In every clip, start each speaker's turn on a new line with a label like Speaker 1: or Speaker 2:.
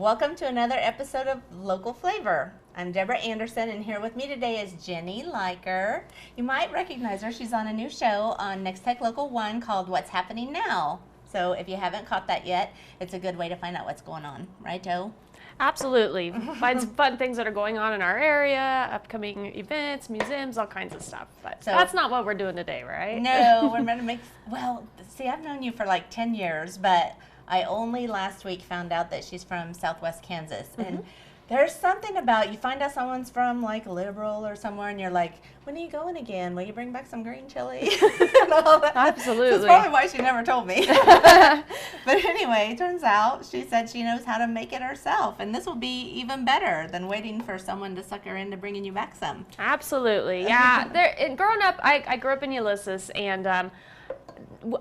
Speaker 1: Welcome to another episode of Local Flavor. I'm Deborah Anderson, and here with me today is Jenny Leiker. You might recognize her. She's on a new show on Nex-Tech Local 1 called What's Happening Now. So if you haven't caught that yet, it's a good way to find out what's going on. Right, Joe?
Speaker 2: Absolutely. Find some fun things that are going on in our area, upcoming events, museums, all kinds of stuff. But so, that's not what we're doing today, right?
Speaker 1: No, we're going to make, well, see, I've known you for like 10 years, but I only last week found out that she's from Southwest Kansas. And there's something about, you find out someone's from like Liberal or somewhere and you're like, when are you going again? Will you bring back some green chili? And all that.
Speaker 2: Absolutely.
Speaker 1: That's probably why she never told me. But anyway, it turns out she said she knows how to make it herself. And this will be even better than waiting for someone to suck her into bringing you back some.
Speaker 2: Absolutely. Yeah. Growing up, I grew up in Ulysses, and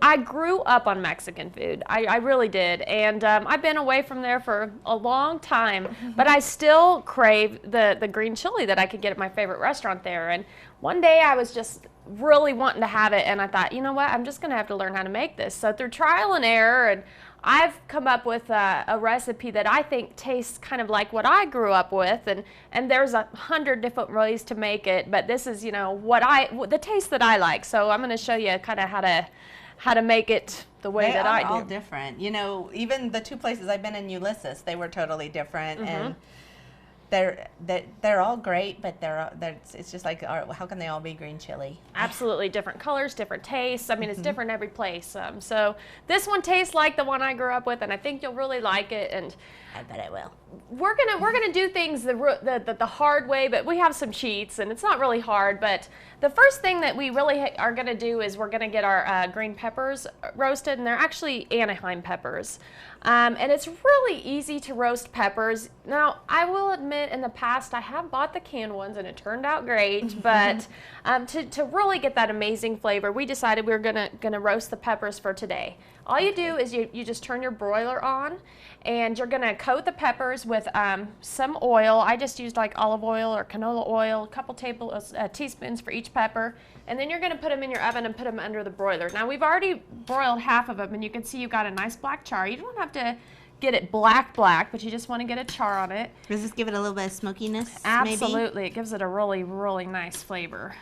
Speaker 2: I grew up on Mexican food. I really did. And I've been away from there for a long time, but I still crave the green chili that I could get at my favorite restaurant there. And one day I was just really wanting to have it, and I thought, you know what, I'm just going to have to learn how to make this. So through trial and error, and I've come up with a recipe that I think tastes kind of like what I grew up with, and there's 100 different ways to make it, but this is, you know, the taste that I like. So I'm going to show you kind of how to make it the way that I do.
Speaker 1: They are all different. You know, even the two places I've been in Ulysses, they were totally different, and they're all great, but it's just like, how can they all be green chili?
Speaker 2: Absolutely different colors, different tastes. I mean, it's different every place. So this one tastes like the one I grew up with, and I think you'll really like it. And
Speaker 1: I bet I will.
Speaker 2: We're gonna do things the hard way, but we have some cheats, and it's not really hard. But the first thing that we really are gonna do is we're gonna get our green peppers roasted, and they're actually Anaheim peppers. And it's really easy to roast peppers. Now, I will admit, in the past, I have bought the canned ones, and it turned out great. But to really get that amazing flavor, we decided we were gonna roast the peppers for today. All you do is you just turn your broiler on, and you're gonna coat the peppers with some oil. I just used like olive oil or canola oil, a couple teaspoons for each pepper. And then you're gonna put them in your oven and put them under the broiler. Now, we've already broiled half of them, and you can see you've got a nice black char. You don't have to get it black, but you just want to get a char on it.
Speaker 1: Does this give it a little bit of smokiness?
Speaker 2: Absolutely.
Speaker 1: Maybe?
Speaker 2: It gives it a really, really nice flavor.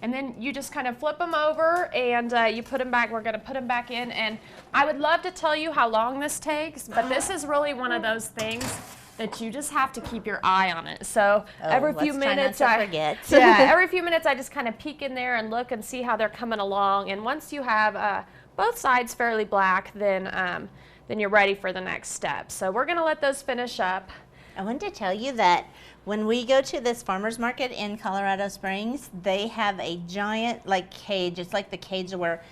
Speaker 2: And then you just kind of flip them over, and you put them back. We're going to put them back in, and I would love to tell you how long this takes, but this is really one of those things that you just have to keep your eye on it. So every few minutes, every few minutes I just kind of peek in there and look and see how they're coming along. And once you have both sides fairly black, then you're ready for the next step. So we're going to let those finish up.
Speaker 1: I wanted to tell you that when we go to this farmer's market in Colorado Springs, they have a giant like cage. It's like the cage where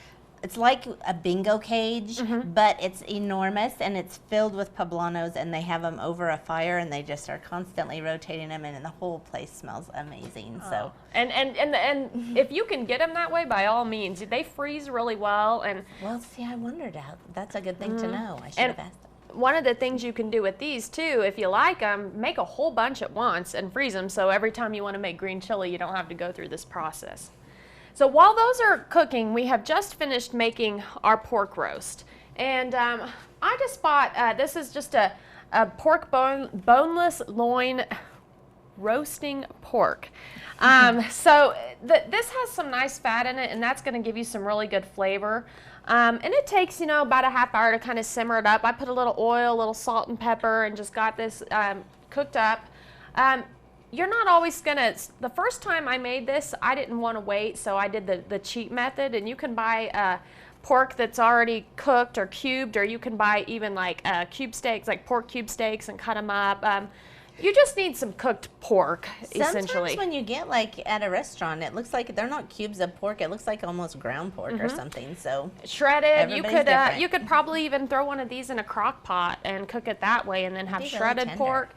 Speaker 1: it's like a bingo cage, but it's enormous, and it's filled with poblanos, and they have them over a fire, and they just are constantly rotating them, and the whole place smells amazing. So
Speaker 2: and if you can get them that way, by all means. They freeze really well. And
Speaker 1: well, see, I wondered how. That's a good thing to know. I should have asked them.
Speaker 2: One of the things you can do with these too, if you like them, make a whole bunch at once and freeze them, so every time you want to make green chili, you don't have to go through this process. So while those are cooking, we have just finished making our pork roast. And I just bought, this is just a pork boneless loin roasting pork. So this has some nice fat in it, and that's going to give you some really good flavor. And it takes, you know, about a half hour to kind of simmer it up. I put a little oil, a little salt and pepper, and just got this cooked up. You're not always gonna, the first time I made this, I didn't want to wait, so I did the cheap method, and you can buy pork that's already cooked or cubed, or you can buy even like cube steaks, like pork cube steaks, and cut them up. You just need some cooked pork, essentially.
Speaker 1: Sometimes when you get like at a restaurant, it looks like they're not cubes of pork. It looks like almost ground pork or something. So
Speaker 2: shredded. You could probably even throw one of these in a crock pot and cook it that way, and then have shredded pork.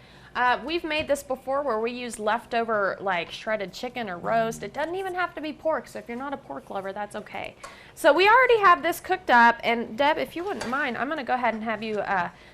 Speaker 2: We've made this before where we use leftover like shredded chicken or roast. It doesn't even have to be pork, so if you're not a pork lover, that's okay. So we already have this cooked up, and Deb, if you wouldn't mind, I'm going to go ahead and have you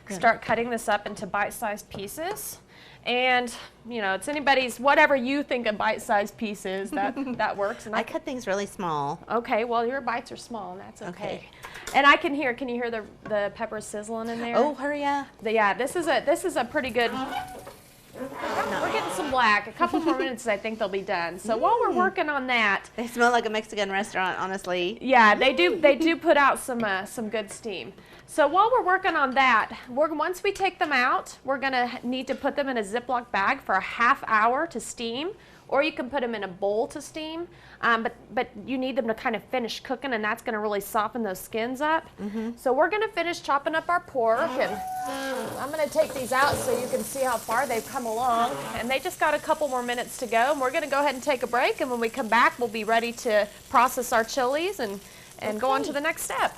Speaker 2: start cutting this up into bite-sized pieces. And, you know, it's anybody's, whatever you think a bite-sized piece is, that works. And
Speaker 1: I cut things really small.
Speaker 2: Okay, well, your bites are small, and that's okay. And I can hear, can you hear the peppers sizzling in there?
Speaker 1: Oh, hurry up.
Speaker 2: Yeah, this is a pretty good, we're getting some black. A couple more minutes, I think they'll be done. So while we're working on that.
Speaker 1: They smell like a Mexican restaurant, honestly.
Speaker 2: Yeah, they do put out some good steam. So while we're working on that, once we take them out, we're gonna need to put them in a Ziploc bag for a ½ hour to steam, or you can put them in a bowl to steam. But you need them to kind of finish cooking, and that's gonna really soften those skins up. So we're gonna finish chopping up our pork, and I'm gonna take these out so you can see how far they've come along. And they just got a couple more minutes to go, and we're gonna go ahead and take a break, and when we come back, we'll be ready to process our chilies and go on to the next step.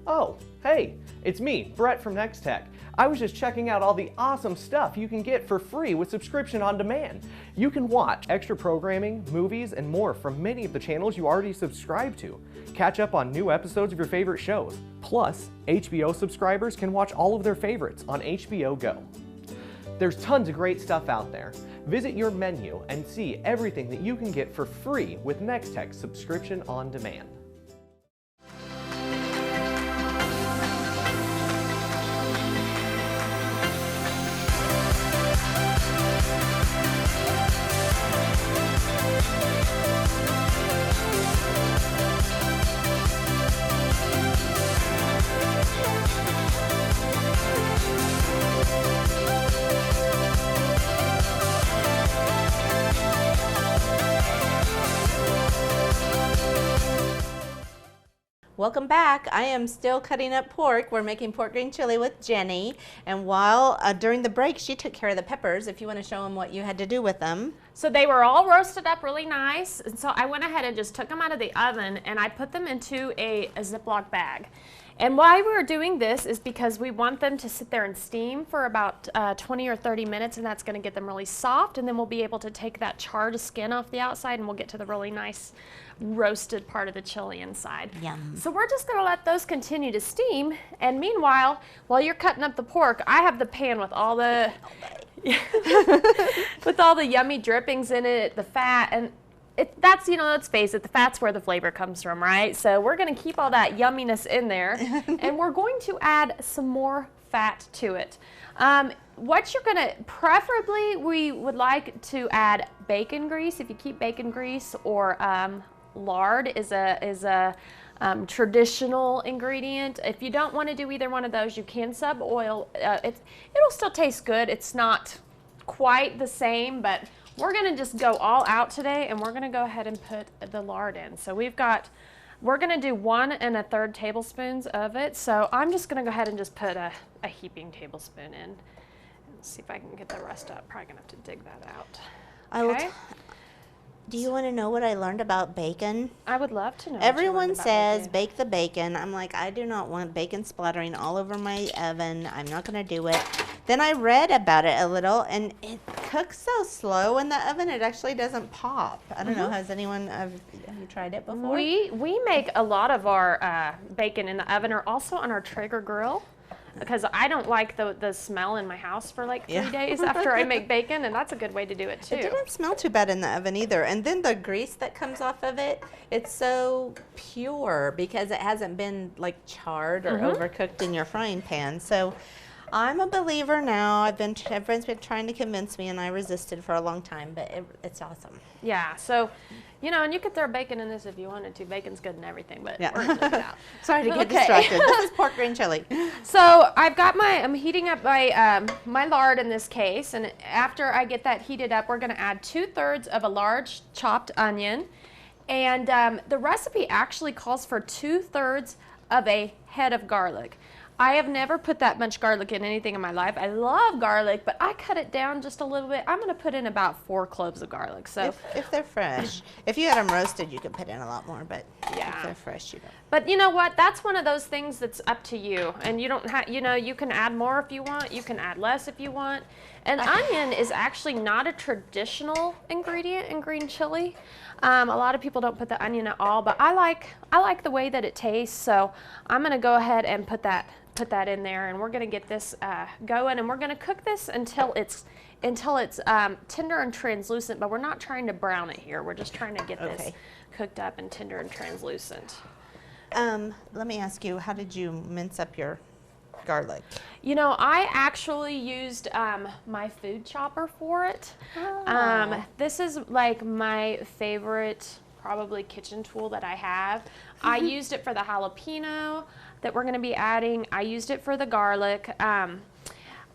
Speaker 3: Oh, hey, it's me, Brett from Nex-Tech. I was just checking out all the awesome stuff you can get for free with subscription on demand. You can watch extra programming, movies, and more from many of the channels you already subscribe to. Catch up on new episodes of your favorite shows. Plus, HBO subscribers can watch all of their favorites on HBO Go. There's tons of great stuff out there. Visit your menu and see everything that you can get for free with Nex-Tech subscription on demand.
Speaker 1: Welcome back. I am still cutting up pork. We're making pork green chili with Jenny. And while during the break, she took care of the peppers. If you want to show them what you had to do with them.
Speaker 2: So they were all roasted up really nice. And so I went ahead and just took them out of the oven and I put them into a Ziploc bag. And why we're doing this is because we want them to sit there and steam for about 20 or 30 minutes, and that's going to get them really soft, and then we'll be able to take that charred skin off the outside and we'll get to the really nice roasted part of the chili inside.
Speaker 1: Yum.
Speaker 2: So we're just going to let those continue to steam, and meanwhile, while you're cutting up the pork, I have the pan with all the with all the yummy drippings in it, the fat, and that's, you know, let's face it, the fat's where the flavor comes from, right? So we're going to keep all that yumminess in there, and we're going to add some more fat to it. What you're going to, preferably, we would like to add bacon grease. If you keep bacon grease, or lard is a traditional ingredient. If you don't want to do either one of those, you can sub oil. It'll still taste good. It's not quite the same, but we're going to just go all out today, and we're going to go ahead and put the lard in. So we're going to do 1 1/3 tablespoons of it. So I'm just going to go ahead and just put a heaping tablespoon in. Let's see if I can get the rest up. Probably going to have to dig that out. Okay.
Speaker 1: Do you want to know what I learned about bacon?
Speaker 2: I would love to know.
Speaker 1: Everyone says bake the bacon. I'm like, I do not want bacon splattering all over my oven. I'm not going to do it. Then I read about it a little, and it cooks so slow in the oven, it actually doesn't pop. I don't know, have you tried it before?
Speaker 2: We make a lot of our bacon in the oven, or also on our Traeger grill, because I don't like the smell in my house for like 3 days after I make bacon, and that's a good way to do it too.
Speaker 1: It didn't smell too bad in the oven either. And then the grease that comes off of it, it's so pure because it hasn't been like charred or overcooked in your frying pan. So I'm a believer now. Everyone's been trying to convince me, and I resisted for a long time, but it's awesome.
Speaker 2: Yeah, so, you know, and you could throw bacon in this if you wanted to. Bacon's good and everything, but we're going to leave it out.
Speaker 1: Sorry to get distracted. This is pork green chili.
Speaker 2: So I'm heating up my lard in this case, and after I get that heated up, we're going to add 2/3 of a large chopped onion, and the recipe actually calls for 2/3 of a head of garlic. I have never put that much garlic in anything in my life. I love garlic, but I cut it down just a little bit. I'm going to put in about 4 cloves of garlic. So
Speaker 1: if they're fresh. If you had them roasted, you could put in a lot more, but
Speaker 2: yeah,
Speaker 1: if they're fresh, you don't.
Speaker 2: But you know what? That's one of those things that's up to you. And you don't have, you know, you can add more if you want. You can add less if you want. And onion is actually not a traditional ingredient in green chili. A lot of people don't put the onion at all, but I like the way that it tastes. So I'm going to go ahead and put that in there, and we're going to get this going, and we're going to cook this until it's until it's tender and translucent, but we're not trying to brown it here. We're just trying to get this cooked up and tender and translucent.
Speaker 1: Let me ask you, how did you mince up your garlic?
Speaker 2: You know, I actually used my food chopper for it.
Speaker 1: Oh.
Speaker 2: This is like my favorite, probably kitchen tool that I have. I used it for the jalapeno that we're going to be adding. I used it for the garlic.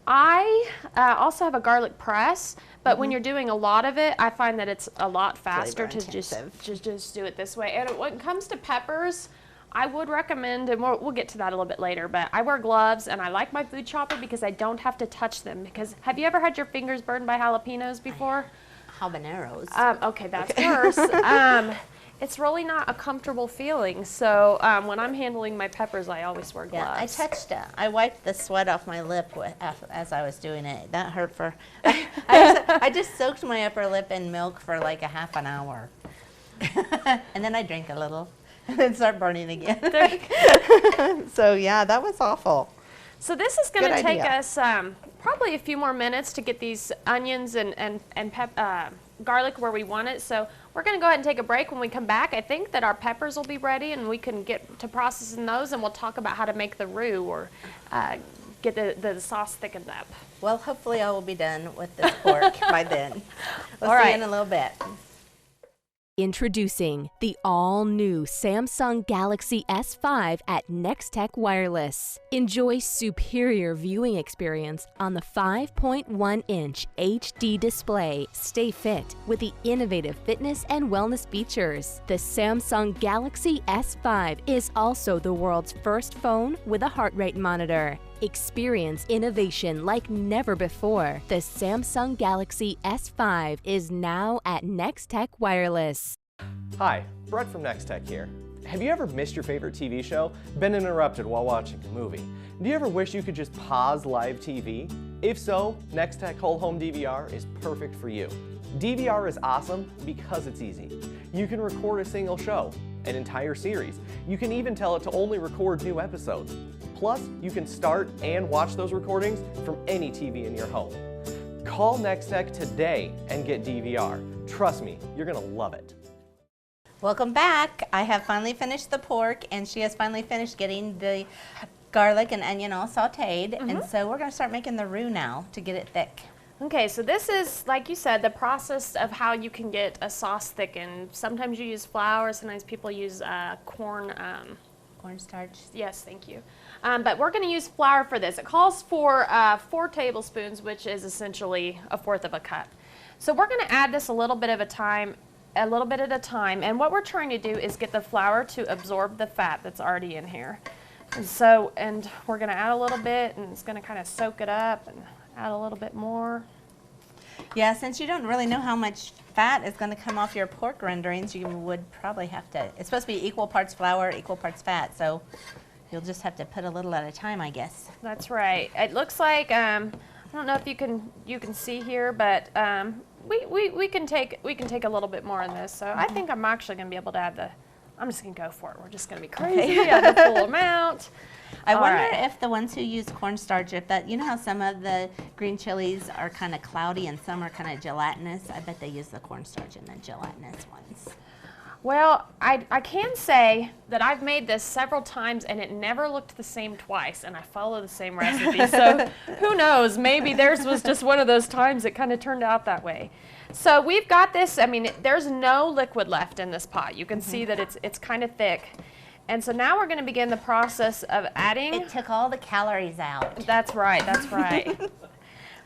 Speaker 2: I also have a garlic press, but when you're doing a lot of it, I find that it's a lot faster to just do it this way. And when it comes to peppers, I would recommend, and we'll get to that a little bit later, but I wear gloves and I like my food chopper because I don't have to touch them. Because have you ever had your fingers burned by jalapenos before?
Speaker 1: Habaneros.
Speaker 2: Okay, that's worse. It's really not a comfortable feeling. So when I'm handling my peppers, I always wear gloves.
Speaker 1: Yeah, I wiped the sweat off my lip as I was doing it. That hurt for, I just soaked my upper lip in milk for like a half an hour. And then I drank a little. And then start burning again. So yeah, that was awful.
Speaker 2: So this is going to take us probably a few more minutes to get these onions and garlic where we want it. So we're going to go ahead and take a break. When we come back, I think that our peppers will be ready and we can get to processing those, and we'll talk about how to make the roux or get the sauce thickened up.
Speaker 1: Well, hopefully I will be done with this pork by then. We'll see you in a little bit.
Speaker 4: Introducing the all-new Samsung Galaxy S5 at Nex-Tech Wireless. Enjoy superior viewing experience on the 5.1-inch HD display. Stay fit with the innovative fitness and wellness features. The Samsung Galaxy S5 is also the world's first phone with a heart rate monitor. Experience innovation like never before. The Samsung Galaxy S5 is now at Nex-Tech Wireless.
Speaker 3: Hi, Brett from Nex-Tech here. Have you ever missed your favorite TV show? Been interrupted while watching a movie? Do you ever wish you could just pause live TV? If so, Nex-Tech Whole Home DVR is perfect for you. DVR is awesome because it's easy. You can record a single show, an entire series. You can even tell it to only record new episodes. Plus, you can start and watch those recordings from any TV in your home. Call Nex-Tech today and get DVR. Trust me, you're gonna love it.
Speaker 1: Welcome back. I have finally finished the pork, and she has finally finished getting the garlic and onion all sauteed. And so we're gonna start making the roux now to get it thick.
Speaker 2: Okay, so this is, like you said, the process of how you can get a sauce thickened. Sometimes you use flour, sometimes people use
Speaker 1: cornstarch.
Speaker 2: Yes, thank you. But we're going to use flour for this. It calls for 4 tablespoons, which is essentially 1/4 of a cup. So we're going to add this a little bit at a time. And what we're trying to do is get the flour to absorb the fat that's already in here. And we're going to add a little bit, and it's going to kind of soak it up and add a little bit more.
Speaker 1: Yeah, since you don't really know how much fat is going to come off your pork renderings, you would probably have to, it's supposed to be equal parts flour, equal parts fat, so you'll just have to put a little at a time, I guess.
Speaker 2: That's right. It looks like, I don't know if you can see here, but we can take a little bit more in this. So I think I'm actually going to be able to add I'm just going to go for it. We're just going to be crazy, add the full amount.
Speaker 1: I wonder if the ones who use cornstarch, if that, you know how some of the green chilies are kind of cloudy and some are kind of gelatinous? I bet they use the cornstarch in the gelatinous ones.
Speaker 2: Well, I can say that I've made this several times and it never looked the same twice, and I follow the same recipe. So who knows, maybe theirs was just one of those times it kind of turned out that way. So we've got this, I mean, there's no liquid left in this pot. You can see that it's kind of thick. And so now we're going to begin the process of adding.
Speaker 1: It took all the calories out.
Speaker 2: That's right, that's right.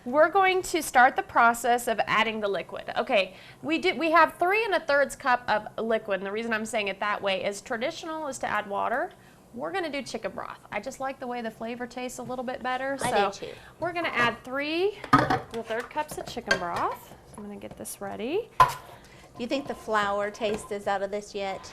Speaker 2: We're going to start the process of adding the liquid. Okay, we have 3 1/3 cup of liquid, and the reason I'm saying it that way is traditional is to add water. We're going to do chicken broth. I just like the way the flavor tastes a little bit better.
Speaker 1: I do too.
Speaker 2: We're going to add 3 1/3 cups of chicken broth. So I'm going to get this ready.
Speaker 1: Do you think the flour taste is out of this yet?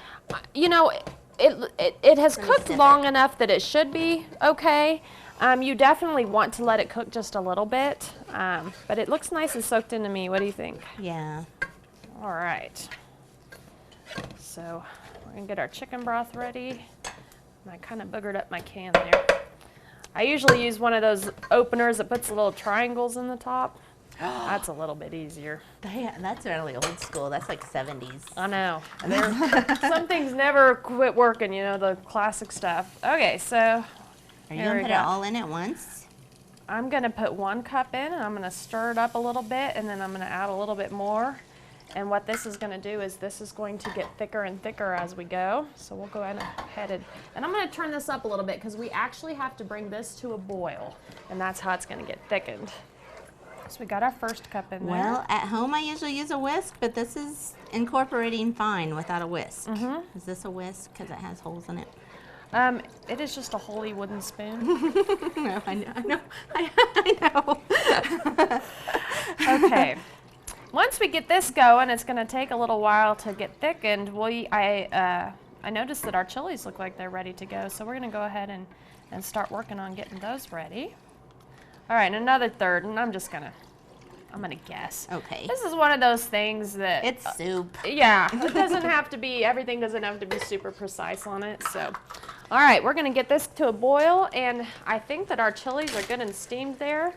Speaker 2: You know, it has cooked long enough that it should be okay. You definitely want to let it cook just a little bit, but it looks nice and soaked into me. What do you think?
Speaker 1: Yeah.
Speaker 2: All right. So we're going to get our chicken broth ready. And I kind of boogered up my can there. I usually use one of those openers that puts little triangles in the top. That's a little bit easier.
Speaker 1: That's really old school. That's like 70s.
Speaker 2: I know. Some things never quit working, you know, the classic stuff. Okay, so
Speaker 1: Are you
Speaker 2: here
Speaker 1: going
Speaker 2: we
Speaker 1: to put
Speaker 2: go.
Speaker 1: it all in at once?
Speaker 2: I'm going to put 1 cup in, and I'm going to stir it up a little bit, and then I'm going to add a little bit more. And what this is going to do is this is going to get thicker and thicker as we go. So we'll go ahead and I'm going to turn this up a little bit because we actually have to bring this to a boil, and that's how it's going to get thickened. So we got our first cup in there.
Speaker 1: Well, at home I usually use a whisk, but this is incorporating fine without a whisk. Is this a whisk because it has holes in it?
Speaker 2: It is just a holy wooden spoon.
Speaker 1: No, I know.
Speaker 2: Okay. Once we get this going, it's going to take a little while to get thickened. I noticed that our chilies look like they're ready to go, so we're going to go ahead and start working on getting those ready. All right, another third, and I'm gonna guess.
Speaker 1: Okay.
Speaker 2: This is one of those things that
Speaker 1: It's soup.
Speaker 2: yeah, it doesn't have to be, everything doesn't have to be super precise on it. So, all right, we're gonna get this to a boil, and I think that our chilies are good and steamed there.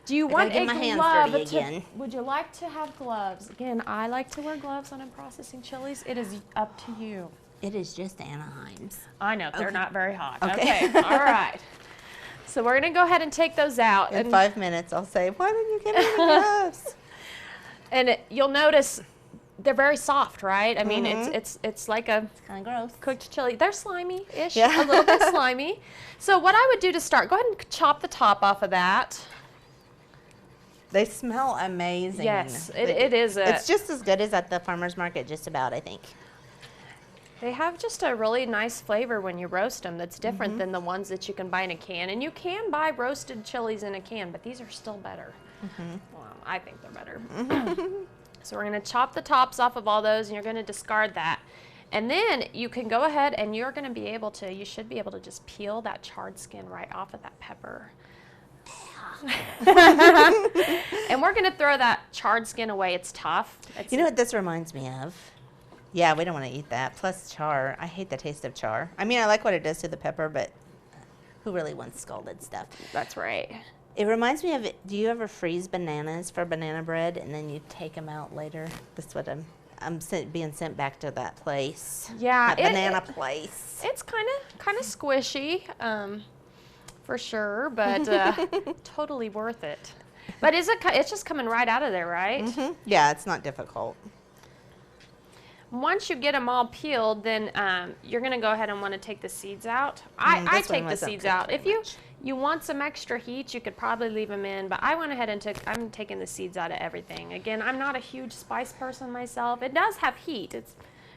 Speaker 2: Do you want
Speaker 1: get
Speaker 2: a
Speaker 1: my hands
Speaker 2: glove?
Speaker 1: dirty again.
Speaker 2: Would you like to have gloves? Again, I like to wear gloves when I'm processing chilies. It is up to you.
Speaker 1: It is just Anaheim's.
Speaker 2: I know, they're not very hot.
Speaker 1: Okay.
Speaker 2: Okay, all right. So we're gonna go ahead and take those out.
Speaker 1: In 5 minutes, I'll say, why didn't you get me the gloves?
Speaker 2: And you'll notice they're very soft, right? I mean, it's like a
Speaker 1: Kind of gross.
Speaker 2: cooked chili. They're slimy-ish,
Speaker 1: Yeah.
Speaker 2: a little bit slimy. So what I would do to start, go ahead and chop the top off of that.
Speaker 1: They smell amazing.
Speaker 2: Yes, it is.
Speaker 1: It's just as good as at the farmer's market, just about, I think.
Speaker 2: They have just a really nice flavor when you roast them that's different than the ones that you can buy in a can. And you can buy roasted chilies in a can, but these are still better. Well, I think they're better. So we're going to chop the tops off of all those, and you're going to discard that. And then you can go ahead and you're going to be able to, you should be able to just peel that charred skin right off of that pepper. And we're going to throw that charred skin away. It's tough.
Speaker 1: You know what this reminds me of? Yeah, we don't want to eat that. Plus char. I hate the taste of char. I mean, I like what it does to the pepper, but who really wants scalded stuff?
Speaker 2: That's right.
Speaker 1: It reminds me of, do you ever freeze bananas for banana bread and then you take them out later? That's what I'm being sent back to that place.
Speaker 2: Yeah,
Speaker 1: That banana place.
Speaker 2: It's kind of squishy, for sure, but totally worth it. But it's just coming right out of there, right?
Speaker 1: Yeah, it's not difficult.
Speaker 2: Once you get them all peeled, then you're going to go ahead and want to take the seeds out. I
Speaker 1: this one
Speaker 2: take the
Speaker 1: wasn't
Speaker 2: seeds
Speaker 1: cooked
Speaker 2: out.
Speaker 1: very
Speaker 2: If you
Speaker 1: much.
Speaker 2: you want some extra heat, you could probably leave them in, but I went ahead and I'm taking the seeds out of everything. Again, I'm not a huge spice person myself. It does have heat. It's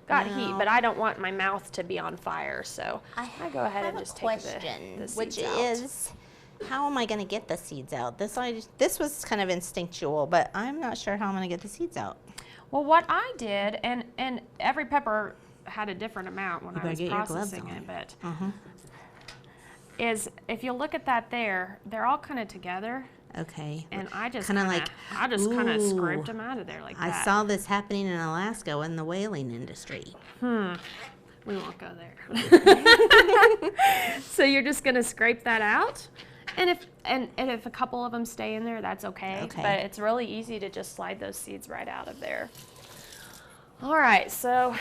Speaker 2: got heat,
Speaker 1: No.
Speaker 2: but I don't want my mouth to be on fire, so I go ahead and just take the seeds
Speaker 1: which
Speaker 2: out.
Speaker 1: is, how am I going to get the seeds out? This was kind of instinctual, but I'm not sure how I'm going to get the seeds out.
Speaker 2: Well, what I did, and every pepper had a different amount when I was
Speaker 1: get your gloves
Speaker 2: processing
Speaker 1: on.
Speaker 2: it, but is if you look at that there, they're all kind of together,
Speaker 1: Okay.
Speaker 2: and I just
Speaker 1: Kinda
Speaker 2: kind of
Speaker 1: ooh.
Speaker 2: scraped them out of there like that.
Speaker 1: I saw this happening in Alaska in the whaling industry.
Speaker 2: We won't go there. So you're just gonna scrape that out, and if a couple of them stay in there, that's okay.
Speaker 1: Okay.
Speaker 2: But it's really easy to just slide those seeds right out of there. All right, so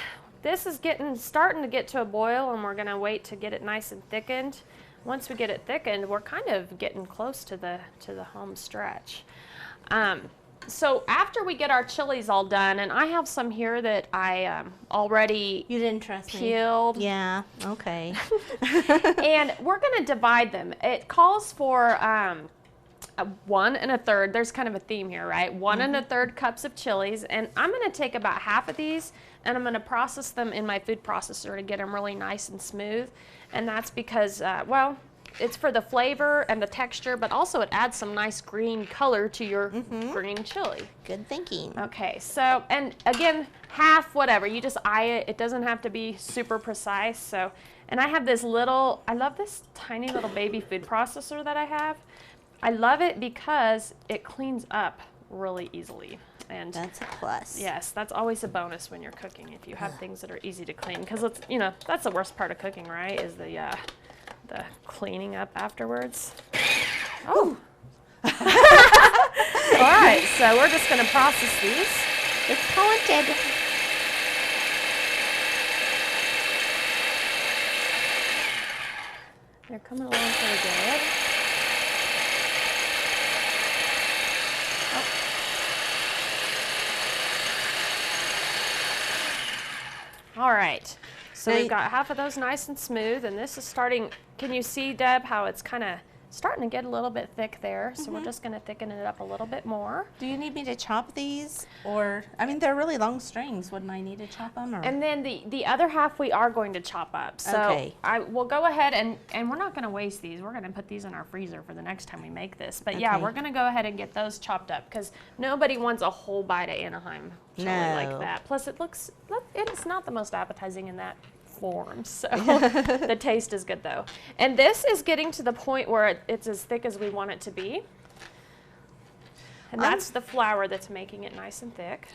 Speaker 2: this is starting to get to a boil, and we're gonna wait to get it nice and thickened. Once we get it thickened, we're kind of getting close to the home stretch. So after we get our chilies all done, and I have some here that I already
Speaker 1: You didn't trust me.
Speaker 2: peeled.
Speaker 1: Yeah, okay.
Speaker 2: And we're going to divide them. It calls for 1 1/3. There's kind of a theme here, right? 1 1/3 cups of chilies. And I'm going to take about half of these, and I'm going to process them in my food processor to get them really nice and smooth. And that's because, well, it's for the flavor and the texture, but also it adds some nice green color to your green chili.
Speaker 1: Good thinking.
Speaker 2: Okay, so, and again, half, whatever, you just eye it. It doesn't have to be super precise. So, and I have this I love this tiny little baby food processor that I have. I love it because it cleans up really easily. And
Speaker 1: That's a plus.
Speaker 2: yes, that's always a bonus when you're cooking, if you have things that are easy to clean. Because it's, that's the worst part of cooking, right, is the cleaning up afterwards. Oh. All right, so we're just going to process these.
Speaker 1: It's haunted.
Speaker 2: They're coming along pretty good. Oh. All right, so we've got half of those nice and smooth, and this is starting. Can you see, Deb, how it's kind of starting to get a little bit thick there? So we're just going to thicken it up a little bit more.
Speaker 1: Do you need me to chop these, or I mean they're really long strings? Wouldn't I need to chop them? Or?
Speaker 2: And then the other half we are going to chop up. So
Speaker 1: Okay.
Speaker 2: I will go ahead and we're not going to waste these. We're going to put these in our freezer for the next time we make this. But yeah,
Speaker 1: Okay.
Speaker 2: we're going to go ahead and get those chopped up because nobody wants a whole bite of Anaheim chili like
Speaker 1: No.
Speaker 2: that. Plus it's not the most appetizing in that form, so the taste is good though. And this is getting to the point where it's as thick as we want it to be. And that's the flour that's making it nice and thick.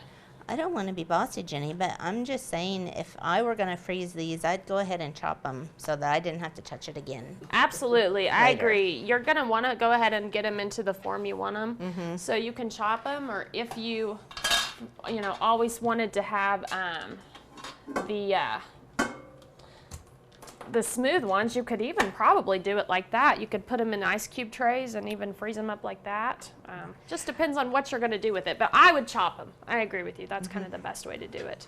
Speaker 1: I don't want to be bossy, Jenny, but I'm just saying if I were going to freeze these, I'd go ahead and chop them so that I didn't have to touch it again.
Speaker 2: Absolutely, I
Speaker 1: Later.
Speaker 2: agree. You're going to want to go ahead and get them into the form you want them. So you can chop them, or if you always wanted to have the smooth ones, you could even probably do it like that. You could put them in ice cube trays and even freeze them up like that. Just depends on what you're going to do with it. But I would chop them. I agree with you. That's kind of the best way to do it.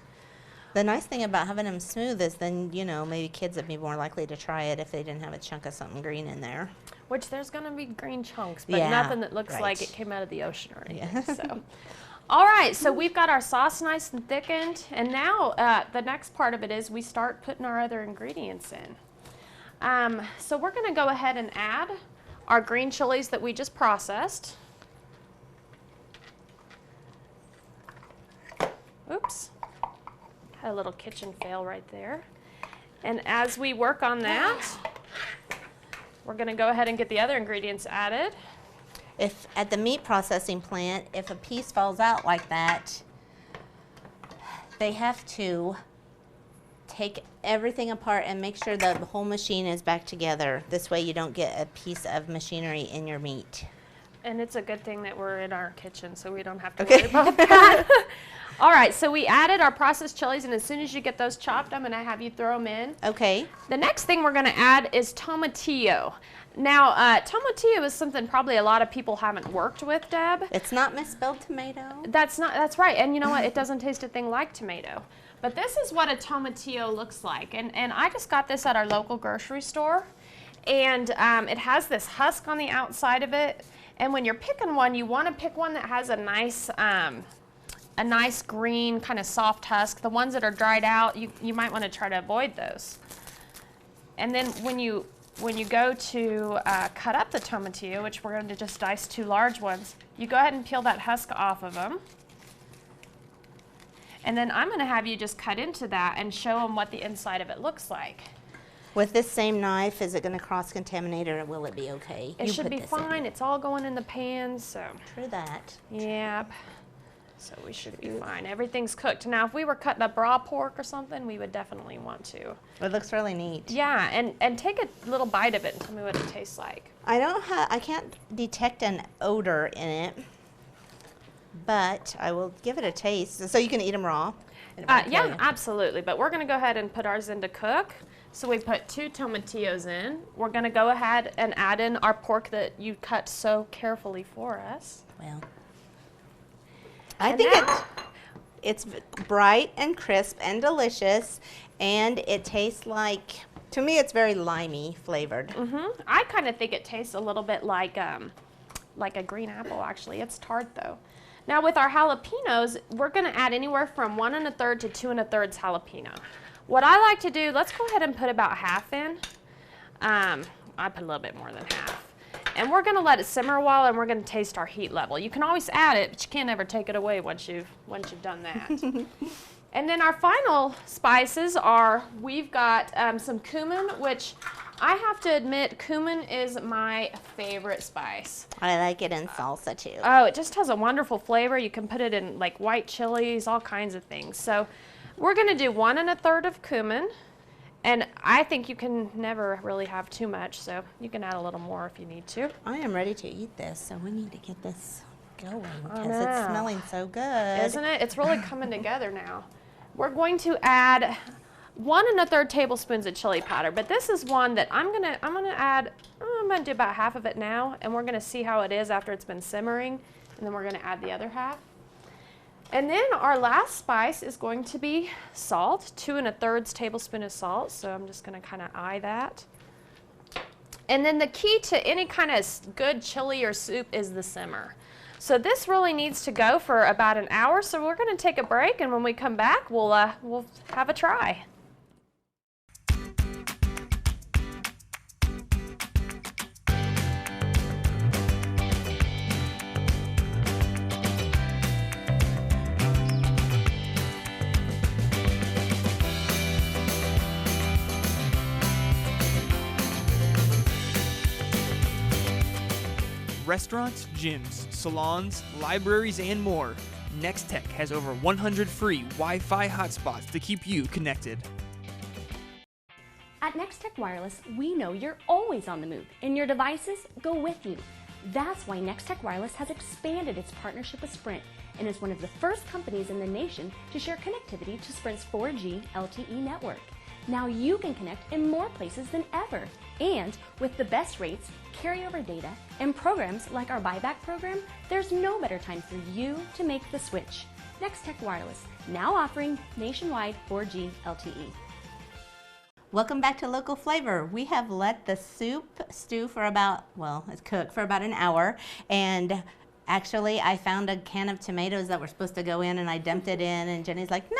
Speaker 1: The nice thing about having them smooth is then, maybe kids would be more likely to try it if they didn't have a chunk of something green in there.
Speaker 2: Which there's going to be green chunks, but
Speaker 1: Yeah,
Speaker 2: nothing that looks
Speaker 1: right.
Speaker 2: like it came out of the ocean or anything.
Speaker 1: Yeah.
Speaker 2: So. All right, so we've got our sauce nice and thickened, and now the next part of it is we start putting our other ingredients in. So we're going to go ahead and add our green chilies that we just processed. Oops, had a little kitchen fail right there. And as we work on that, we're going to go ahead and get the other ingredients added.
Speaker 1: If at the meat processing plant, if a piece falls out like that, they have to take everything apart and make sure that the whole machine is back together. This way you don't get a piece of machinery in your meat.
Speaker 2: And it's a good thing that we're in our kitchen so we don't have to worry about that. All right, so we added our processed chilies, and as soon as you get those chopped, I'm going to have you throw them in.
Speaker 1: Okay.
Speaker 2: The next thing we're going to add is tomatillo. Now, tomatillo is something probably a lot of people haven't worked with, Deb.
Speaker 1: It's not misspelled tomato.
Speaker 2: That's right, and you know what? It doesn't taste a thing like tomato. But this is what a tomatillo looks like, and I just got this at our local grocery store, and it has this husk on the outside of it, and when you're picking one, you want to pick one that has a nice green kind of soft husk. The ones that are dried out, you might want to try to avoid those. And then when you go to cut up the tomatillo, which we're going to just dice 2 large ones, you go ahead and peel that husk off of them. And then I'm going to have you just cut into that and show them what the inside of it looks like.
Speaker 1: With this same knife, is it going to cross-contaminate or will it be okay?
Speaker 2: It
Speaker 1: You
Speaker 2: should
Speaker 1: put
Speaker 2: be
Speaker 1: this in.
Speaker 2: fine. It's all going in the pan, so.
Speaker 1: True that.
Speaker 2: Yep. So we should be fine. Everything's cooked. Now, if we were cutting up raw pork or something, we would definitely want to.
Speaker 1: It looks really neat.
Speaker 2: Yeah, and take a little bite of it and tell me what it tastes like.
Speaker 1: I can't detect an odor in it, but I will give it a taste. So you can eat them raw?
Speaker 2: Yeah, absolutely. But we're going to go ahead and put ours in to cook. So we put 2 tomatillos in. We're going to go ahead and add in our pork that you cut so carefully for us.
Speaker 1: Well, I think it's bright and crisp and delicious, and it tastes like, to me, it's very limey flavored.
Speaker 2: I kind of think it tastes a little bit like a green apple, actually. It's tart, though. Now, with our jalapenos, we're going to add anywhere from 1 1/3 to 2 1/3 jalapeno. What I like to do, let's go ahead and put about half in. I put a little bit more than half. And we're going to let it simmer a while, and we're going to taste our heat level. You can always add it, but you can't ever take it away once you've done that. And then our final spices are, we've got some cumin, which I have to admit, cumin is my favorite spice.
Speaker 1: I like it in salsa too.
Speaker 2: Oh, it just has a wonderful flavor. You can put it in like white chilies, all kinds of things. So we're going to do 1 1/3 of cumin. And I think you can never really have too much, so you can add a little more if you need to.
Speaker 1: I am ready to eat this, so we need to get this going because it's smelling so good.
Speaker 2: Isn't it? It's really coming together now. We're going to add 1 1/3 tablespoons of chili powder, but this is one that I'm gonna do about half of it now, and we're gonna see how it is after it's been simmering, and then we're gonna add the other half. And then our last spice is going to be salt, 2 1/3 tablespoon of salt. So I'm just gonna kind of eye that. And then the key to any kind of good chili or soup is the simmer. So this really needs to go for about an hour. So we're gonna take a break, and when we come back, we'll have a try.
Speaker 5: Restaurants, gyms, salons, libraries, and more. Nex-Tech has over 100 free Wi-Fi hotspots to keep you connected.
Speaker 6: At Nex-Tech Wireless, we know you're always on the move, and your devices go with you. That's why Nex-Tech Wireless has expanded its partnership with Sprint and is one of the first companies in the nation to share connectivity to Sprint's 4G LTE network. Now you can connect in more places than ever, and with the best rates, carryover data, and programs like our buyback program, there's no better time for you to make the switch. Nex-Tech Wireless, now offering nationwide 4G LTE.
Speaker 1: Welcome back to Local Flavor. We have let the soup stew for it's cooked for about an hour, and actually I found a can of tomatoes that were supposed to go in, and I dumped it in, and Jenny's like, no,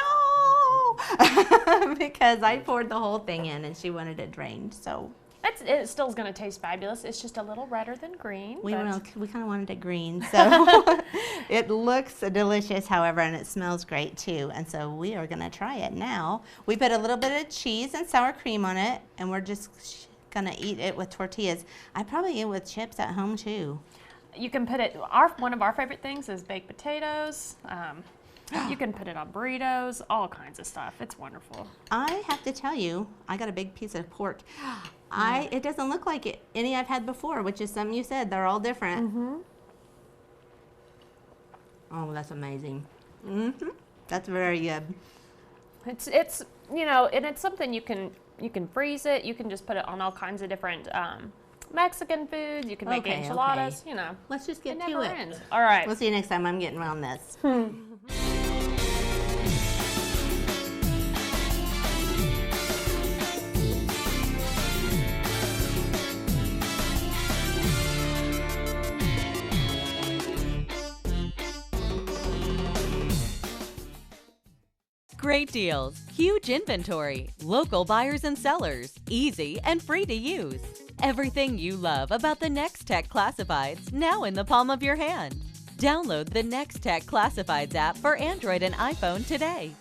Speaker 1: because I poured the whole thing in and she wanted it drained. So
Speaker 2: It still is going to taste fabulous. It's just a little redder than green.
Speaker 1: We kind of wanted it green, so it looks delicious, however, and it smells great too. And so we are going to try it now. We put a little bit of cheese and sour cream on it, and we're just going to eat it with tortillas. I probably eat it with chips at home too.
Speaker 2: You can put it. One of our favorite things is baked potatoes. You can put it on burritos, all kinds of stuff. It's wonderful.
Speaker 1: I have to tell you, I got a big piece of pork. It doesn't look like any I've had before, which is something you said. They're all different. Mm-hmm. Oh, that's amazing. Mm-hmm. That's very good.
Speaker 2: It's and it's something you can freeze it. You can just put it on all kinds of different Mexican foods. You can make enchiladas.
Speaker 1: Okay. Let's just get to
Speaker 2: never
Speaker 1: it.
Speaker 2: ends. All right.
Speaker 1: We'll see you next time. I'm getting around this.
Speaker 7: Great deals, huge inventory, local buyers and sellers, easy and free to use. Everything you love about the Nex-Tech Classifieds now in the palm of your hand. Download the Nex-Tech Classifieds app for Android and iPhone today.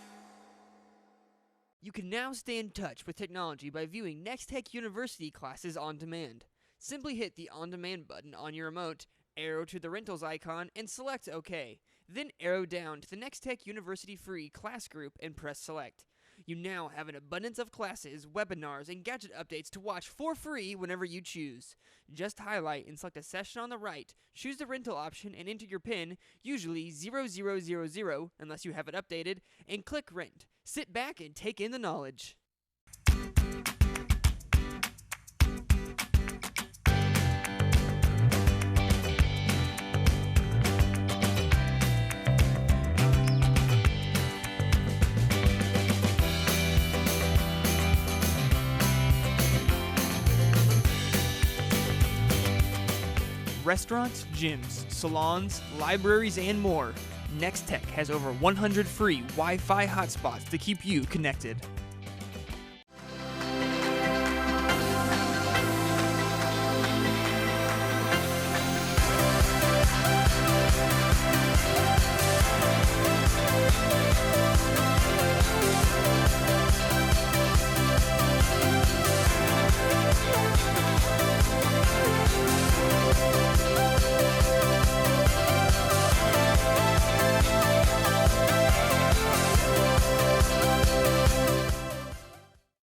Speaker 5: You can now stay in touch with technology by viewing Nex-Tech University classes on demand. Simply hit the On Demand button on your remote, arrow to the rentals icon, and select OK. Then arrow down to the Nex-Tech University free class group and press select. You now have an abundance of classes, webinars, and gadget updates to watch for free whenever you choose. Just highlight and select a session on the right, choose the rental option and enter your PIN, usually 0000 unless you have it updated, and click Rent. Sit back and take in the knowledge. Restaurants, gyms, salons, libraries, and more. Nex-Tech has over 100 free Wi-Fi hotspots to keep you connected.